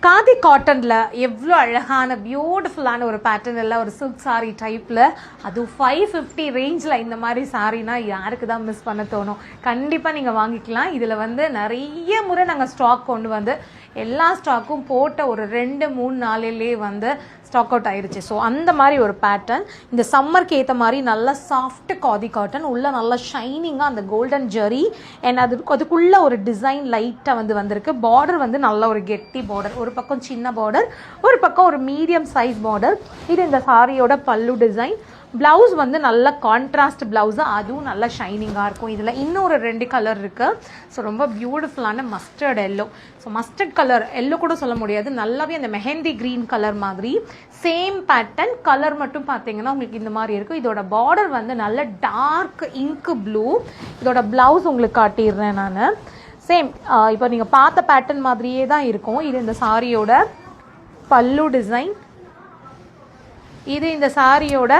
காதி காட்டனில் எவ்வளோ அழகான பியூட்டிஃபுல்லான ஒரு பேட்டர்ன் எல்லாம் ஒரு சில்க் சாரீ டைப்பில், அதுவும் 550 ரேஞ்சில் இந்த மாதிரி சாரீனா யாருக்கு தான் மிஸ் பண்ண தோணும்? கண்டிப்பாக நீங்கள் வாங்கிக்கலாம். இதில் வந்து நிறைய முறை நாங்கள் ஸ்டாக் கொண்டு வந்து எல்லா ஸ்டாக்கும் போட்ட ஒரு 2-3 நாளிலே வந்து ஸ்டாக் அவுட் ஆயிடுச்சு. ஸோ அந்த மாதிரி ஒரு பேட்டர்ன், இந்த சம்மருக்கு ஏற்ற மாதிரி நல்ல சாஃப்ட் காதி காட்டன், உள்ள நல்லா ஷைனிங்காக அந்த கோல்டன் ஜெரி அண்ட் அதுக்குள்ள ஒரு டிசைன் லைட்டாக வந்திருக்கு. பார்டர் வந்து நல்ல ஒரு கெட்டி பார்டர், ஒரு பக்கம் சின்ன பார்டர், ஒரு பக்கம் ஒரு மீடியம் சைஸ் பார்டர். இது இந்த சாரியோட பல்லு டிசைன். ப்ளவுஸ் வந்து நல்ல கான்ட்ராஸ்ட் ப்ளவுஸு, அதுவும் நல்லா ஷைனிங்காக இருக்கும். இதில் இன்னொரு 2 கலர் இருக்குது. ஸோ ரொம்ப பியூட்டிஃபுல்லான mustard yellow. So mustard colour yellow கூட சொல்ல முடியாது, நல்லாவே அந்த மெஹந்தி க்ரீன் கலர் மாதிரி. சேம் பேட்டர்ன், கலர் மட்டும் பார்த்தீங்கன்னா உங்களுக்கு இந்த மாதிரி இருக்கும். இதோட பார்டர் வந்து நல்ல டார்க் இங்க் ப்ளூ. இதோட ப்ளவுஸ் உங்களுக்கு காட்டிடுறேன் நான். சேம் இப்போ நீங்கள் பார்த்த பேட்டர்ன் மாதிரியே தான் இருக்கும். இது இந்த சாரியோட பல்லு டிசைன், இது இந்த சாரியோட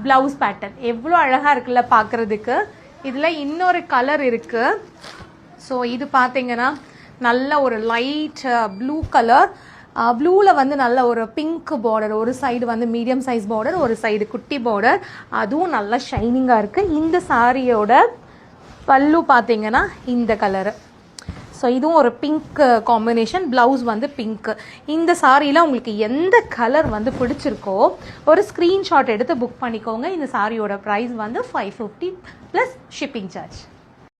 ப்ளவுஸ் பேட்டர்ன். எவ்வளோ அழகாக இருக்குல்ல பார்க்குறதுக்கு. இதில் இன்னொரு கலர் இருக்குது. ஸோ இது பார்த்தீங்கன்னா நல்ல ஒரு லைட் ப்ளூ கலர். ப்ளூவில் வந்து நல்ல ஒரு பிங்க் பார்டர், ஒரு சைடு வந்து மீடியம் சைஸ் பார்டர், ஒரு சைடு குட்டி பார்டர், அதுவும் நல்லா ஷைனிங்காக இருக்குது. இந்த சாரியோட பல்லு பார்த்தீங்கன்னா இந்த கலரு. ஸோ இதுவும் ஒரு பிங்க் காம்பினேஷன், ப்ளவுஸ் வந்து பிங்க். இந்த சாரியில் உங்களுக்கு எந்த கலர் வந்து பிடிச்சிருக்கோ ஒரு ஸ்க்ரீன்ஷாட் எடுத்து புக் பண்ணிக்கோங்க. இந்த சாரியோட ப்ரைஸ் வந்து 550 + ஷிப்பிங் சார்ஜ்.